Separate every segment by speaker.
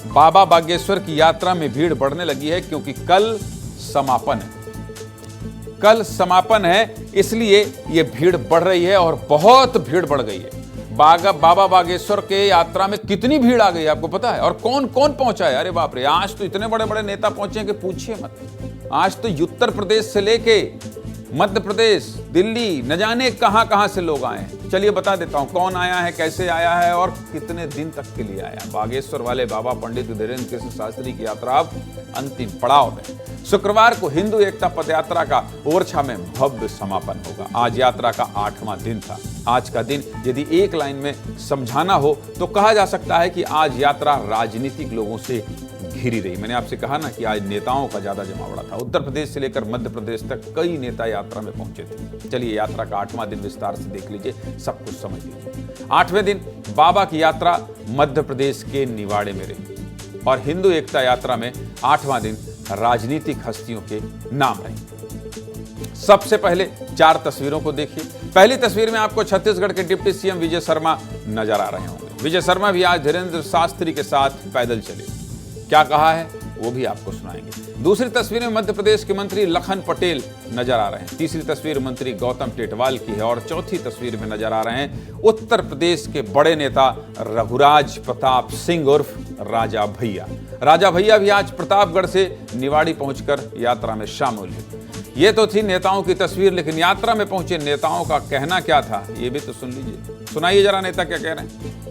Speaker 1: बाबा बागेश्वर की यात्रा में भीड़ बढ़ने लगी है क्योंकि कल समापन है, इसलिए ये भीड़ बढ़ रही है और बहुत भीड़ बढ़ गई है। बाबा बागेश्वर के यात्रा में कितनी भीड़ आ गई आपको पता है? और कौन कौन पहुंचा है? अरे बाप रे, आज तो इतने बड़े बड़े नेता पहुंचे हैं कि पूछिए मत। आज तो उत्तर प्रदेश से लेके मध्य प्रदेश, दिल्ली, न जाने कहां से लोग आए हैं। चलिए बता देता हूं कौन आया है, कैसे आया है और कितने दिन तक के लिए आया। बागेश्वर वाले बाबा पंडित धीरेन्द्र कृष्ण शास्त्री की यात्रा अब अंतिम पड़ाव में। शुक्रवार को हिंदू एकता पदयात्रा का ओरछा में भव्य समापन होगा। आज यात्रा का 8वां दिन था। आज का दिन यदि एक लाइन में समझाना हो तो कहा जा सकता है कि आज यात्रा राजनीतिक लोगों से घिरी रही। मैंने आपसे कहा ना कि आज नेताओं का ज्यादा जमावड़ा था। उत्तर प्रदेश से लेकर मध्य प्रदेश तक कई नेता यात्रा में पहुंचे थे। चलिए यात्रा का 8वां दिन विस्तार से देख लीजिए, सब कुछ समझ लीजिए। 8वें दिन बाबा की यात्रा मध्य प्रदेश के निवाड़े में रही और हिंदू एकता यात्रा में 8वां दिन राजनीतिक हस्तियों के नाम रहे। सबसे पहले 4 तस्वीरों को देखिए। पहली तस्वीर में आपको छत्तीसगढ़ के डिप्टी सीएम विजय शर्मा नजर आ रहे होंगे। विजय शर्मा भी आज धीरेन्द्र शास्त्री के साथ पैदल चले। क्या कहा है वो भी आपको सुनाएंगे। दूसरी तस्वीर में मध्य प्रदेश के मंत्री लखन पटेल नजर आ रहे हैं। तीसरी तस्वीर मंत्री गौतम टेटवाल की है और चौथी तस्वीर में नजर आ रहे हैं उत्तर प्रदेश के बड़े नेता रघुराज प्रताप सिंह उर्फ राजा भैया। राजा भैया भी आज प्रतापगढ़ से निवाड़ी पहुंचकर यात्रा में शामिल हुए। ये तो थी नेताओं की तस्वीर, लेकिन यात्रा में पहुंचे नेताओं का कहना क्या था ये भी तो सुन लीजिए। सुनाइए जरा नेता क्या कह रहे हैं।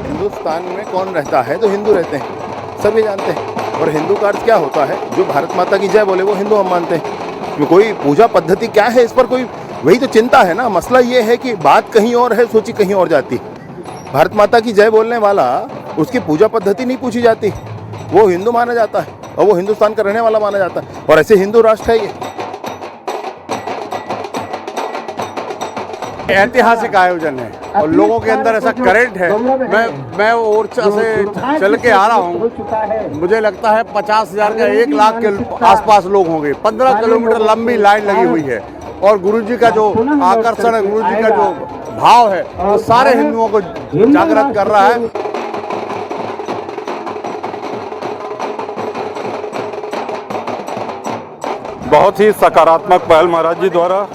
Speaker 2: हिंदुस्तान में कौन रहता है तो हिंदू रहते हैं, सभी जानते हैं। और हिंदू का अर्थ क्या होता है? जो भारत माता की जय बोले वो हिंदू हम मानते हैं। कोई पूजा पद्धति क्या है इस पर कोई, वही तो चिंता है ना। मसला ये है कि बात कहीं और है, सोची कहीं और जाती। भारत माता की जय बोलने वाला, उसकी पूजा पद्धति नहीं पूछी जाती, वो हिंदू माना जाता है और वो हिंदुस्तान का रहने वाला माना जाता है। और ऐसे हिंदू राष्ट्र है ये।
Speaker 3: ऐतिहासिक आयोजन है और लोगों के अंदर ऐसा करंट है। मैं ओरछा से चल के आ रहा हूँ, मुझे लगता है 50,000 का 1 लाख के आसपास लोग होंगे। 15 किलोमीटर लंबी लाइन लगी हुई है और गुरुजी का जो आकर्षण है, गुरुजी का जो भाव है, वो सारे हिंदुओं को जागृत कर रहा है।
Speaker 4: बहुत ही सकारात्मक पहल महाराज जी द्वारा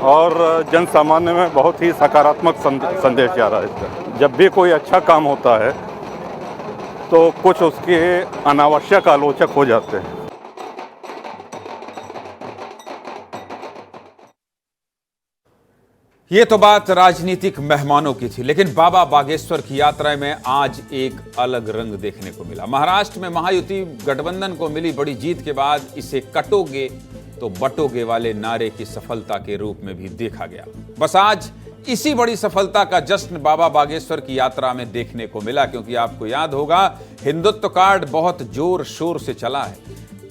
Speaker 4: और जन सामान्य में बहुत ही सकारात्मक संदेश जा रहा है इसका। जब भी कोई अच्छा काम होता है तो कुछ उसके अनावश्यक आलोचक हो जाते हैं।
Speaker 1: ये तो बात राजनीतिक मेहमानों की थी, लेकिन बाबा बागेश्वर की यात्रा में आज एक अलग रंग देखने को मिला। महाराष्ट्र में महायुति गठबंधन को मिली बड़ी जीत के बाद इसे कटोगे तो बटोगे वाले नारे की सफलता के रूप में भी देखा गया। बस आज इसी बड़ी सफलता का जश्न बाबा बागेश्वर की यात्रा में देखने को मिला, क्योंकि आपको याद होगा हिंदुत्व कार्ड बहुत जोर शोर से चला है।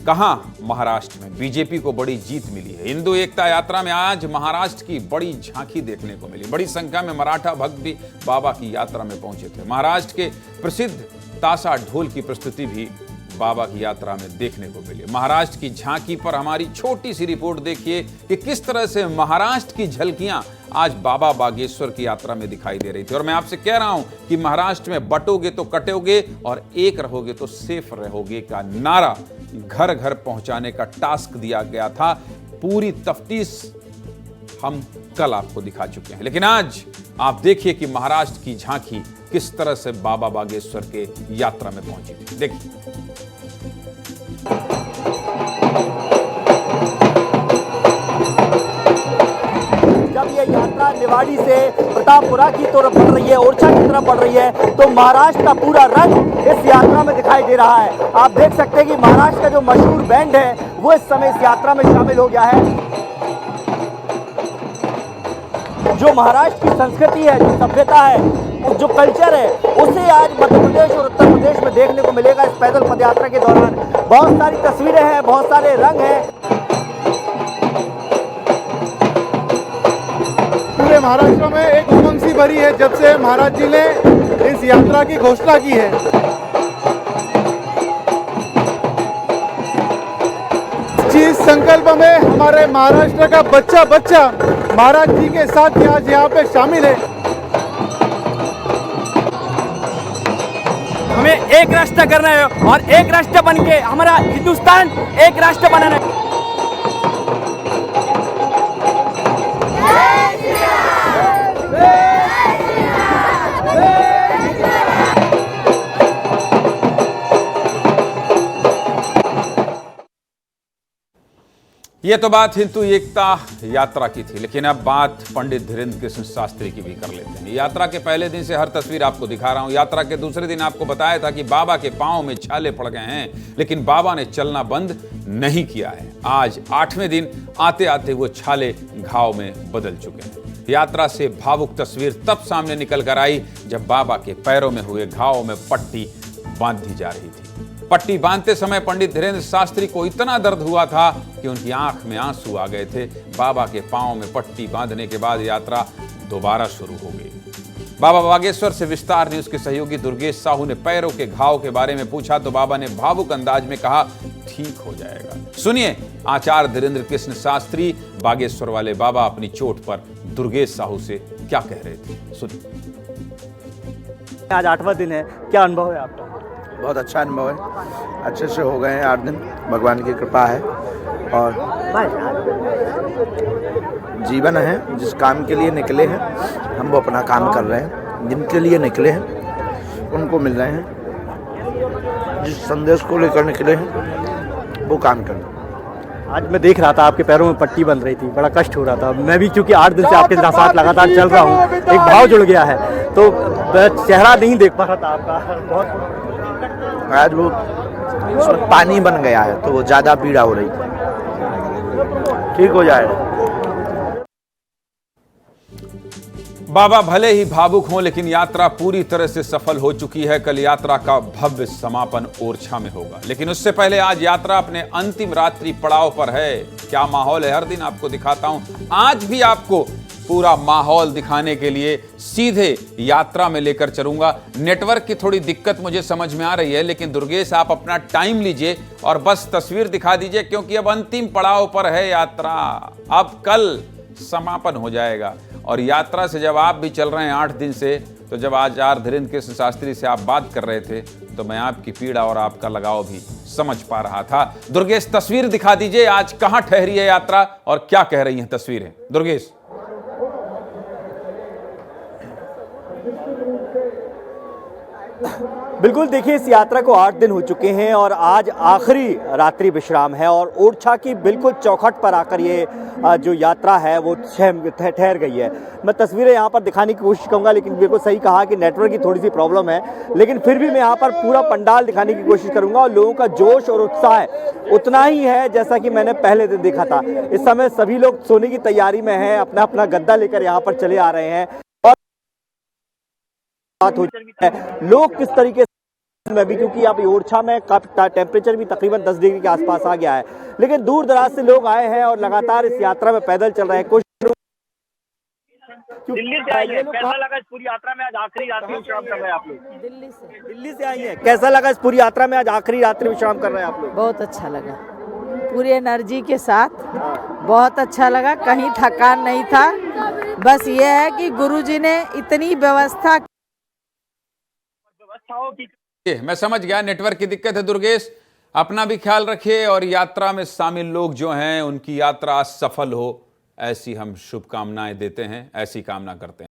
Speaker 1: कहां? महाराष्ट्र में बीजेपी को बड़ी जीत मिली है। हिंदू एकता यात्रा में आज महाराष्ट्र की बड़ी झांकी देखने को मिली। बड़ी संख्या में मराठा भक्त भी बाबा की यात्रा में पहुंचे थे। महाराष्ट्र के प्रसिद्ध ताशा ढोल की प्रस्तुति भी बाबा की यात्रा में देखने को मिली। महाराष्ट्र की झांकी पर हमारी छोटी सी रिपोर्ट देखिए कि किस तरह से महाराष्ट्र की झलकियां आज बाबा बागेश्वर की यात्रा में दिखाई दे रही थी। और मैं आपसे कह रहा हूं कि महाराष्ट्र में बटोगे तो कटोगे और एक रहोगे तो सेफ रहोगे का नारा घर घर पहुंचाने का टास्क दिया गया था। पूरी तफ्तीश हम कल आपको दिखा चुके हैं, लेकिन आज आप देखिए कि महाराष्ट्र की झांकी किस तरह से बाबा बागेश्वर के यात्रा में पहुंची थी। देखिए।
Speaker 5: जब ये यात्रा निवाड़ी से प्रतापपुरा की तरफ बढ़ रही है, ओरछा की तरफ बढ़ रही है, तो महाराष्ट्र का पूरा रंग इस यात्रा में दिखाई दे रहा है। आप देख सकते हैं कि महाराष्ट्र का जो मशहूर बैंड है वो इस समय इस यात्रा में शामिल हो गया है। जो महाराष्ट्र की संस्कृति है, जो सभ्यता है, जो कल्चर है, उसे आज मध्य प्रदेश और उत्तर प्रदेश में देखने को मिलेगा इस पैदल पदयात्रा के दौरान। बहुत सारी तस्वीरें हैं, बहुत सारे रंग हैं।
Speaker 3: पूरे महाराष्ट्र में एक उमंग सी भरी है जब से महाराज जी ने इस यात्रा की घोषणा की है। इस संकल्प में हमारे महाराष्ट्र का बच्चा बच्चा महाराज जी के साथ ही आज यहाँ पे शामिल है।
Speaker 5: हमें एक राष्ट्र करना है और एक राष्ट्र बन के हमारा हिंदुस्तान एक राष्ट्र बनाना है।
Speaker 1: ये तो बात हिंदू एकता यात्रा की थी, लेकिन अब बात पंडित धीरेन्द्र कृष्ण शास्त्री की भी कर लेते हैं। यात्रा के पहले दिन से हर तस्वीर आपको दिखा रहा हूं। यात्रा के दूसरे दिन आपको बताया था कि बाबा के पांव में छाले पड़ गए हैं, लेकिन बाबा ने चलना बंद नहीं किया है। आज 8वें दिन आते आते वो छाले घाव में बदल चुके हैं। यात्रा से भावुक तस्वीर तब सामने निकल कर आई जब बाबा के पैरों में हुए घाव में पट्टी बांधी जा रही थी। पट्टी बांधते समय पंडित धीरेन्द्र शास्त्री को इतना दर्द हुआ था कि उनकी आंख में आंसू आ गए थे। बाबा के पांव में पट्टी बांधने के बाद यात्रा दोबारा शुरू हो गई। बाबा बागेश्वर से विस्तार न्यूज के सहयोगी दुर्गेश साहू ने पैरों के घाव के बारे में पूछा तो बाबा ने भावुक अंदाज में कहा, ठीक हो जाएगा। सुनिए आचार्य धीरेन्द्र कृष्ण शास्त्री बागेश्वर वाले बाबा अपनी चोट पर दुर्गेश साहू से क्या कह रहे थे, सुनिए।
Speaker 5: आज 8वां दिन है, क्या अनुभव है आपका?
Speaker 6: बहुत अच्छा अनुभव है, अच्छे से हो गए हैं 8 दिन, भगवान की कृपा है। और जीवन है, जिस काम के लिए निकले हैं हम वो अपना काम कर रहे हैं, जिनके लिए निकले हैं उनको मिल रहे हैं, जिस संदेश को लेकर निकले हैं वो काम कर रहे हैं।
Speaker 5: आज मैं देख रहा था आपके पैरों में पट्टी बंध रही थी, बड़ा कष्ट हो रहा था। मैं भी क्योंकि 8 दिन से आपके साथ लगातार चल रहा हूँ, एक भाव जुड़ गया है, तो चेहरा नहीं देख पा रहा था आपका। बहुत
Speaker 6: आज वो उसमें पानी बन गया है तो वो ज़्यादा पीड़ा हो रही थी, ठीक हो जाएगा।
Speaker 1: बाबा भले ही भावुक हों, लेकिन यात्रा पूरी तरह से सफल हो चुकी है। कल यात्रा का भव्य समापन ओरछा में होगा, लेकिन उससे पहले आज यात्रा अपने अंतिम रात्रि पड़ाव पर है। क्या माहौल है, हर दिन आपको दिखाता हूं। आज भी आपको पूरा माहौल दिखाने के लिए सीधे यात्रा में लेकर चलूंगा। नेटवर्क की थोड़ी दिक्कत मुझे समझ में आ रही है, लेकिन दुर्गेश आप अपना टाइम लीजिए और बस तस्वीर दिखा दीजिए, क्योंकि अब अंतिम पड़ाव पर है यात्रा। अब कल समापन हो जाएगा और यात्रा से जब आप भी चल रहे हैं 8 दिन से, तो जब आचार्य धीरेन्द्र कृष्ण शास्त्री से आप बात कर रहे थे तो मैं आपकी पीड़ा और आपका लगाव भी समझ पा रहा था। दुर्गेश तस्वीर दिखा दीजिए, आज कहां ठहरी है यात्रा और क्या कह रही हैं तस्वीरें, दुर्गेश।
Speaker 5: बिल्कुल, देखिए इस यात्रा को 8 दिन हो चुके हैं और आज आखिरी रात्रि विश्राम है और ओरछा की बिल्कुल चौखट पर आकर ये जो यात्रा है वो ठहर गई है। मैं तस्वीरें यहाँ पर दिखाने की कोशिश करूँगा, लेकिन बिल्कुल सही कहा कि नेटवर्क की थोड़ी सी प्रॉब्लम है, लेकिन फिर भी मैं यहाँ पर पूरा पंडाल दिखाने की कोशिश करूँगा और लोगों का जोश और उत्साह उतना ही है जैसा कि मैंने पहले दिन देखा था। इस समय सभी लोग सोने की तैयारी में हैं, अपना अपना गद्दा लेकर यहाँ पर चले आ रहे हैं और बात हो है लोग किस तरीके में भी, क्योंकि अब ओरछा में टेम्परेचर भी तकरीबन 10 डिग्री के आसपास आ गया है, लेकिन दूर दराज से लोग आए हैं और लगातार इस यात्रा में पैदल चल रहे हैं। कुछ
Speaker 7: दिल्ली से आई है, कैसा लगा इस पूरी यात्रा में आज आखिरी रात्रि विश्राम कर रहे हैं आप लोग?
Speaker 5: दिल्ली से आई है, कैसा लगा इस पूरी यात्रा में आज आखिरी रात्रि विश्राम कर रहे हैं आप लोग?
Speaker 8: बहुत अच्छा लगा, पूरी एनर्जी के साथ बहुत अच्छा लगा, कहीं थकान नहीं था। बस ये है कि गुरुजी ने इतनी व्यवस्थाओं
Speaker 7: की।
Speaker 1: मैं समझ गया, नेटवर्क की दिक्कत है दुर्गेश, अपना भी ख्याल रखिए और यात्रा में शामिल लोग जो हैं उनकी यात्रा सफल हो, ऐसी हम शुभकामनाएं देते हैं, ऐसी कामना करते हैं।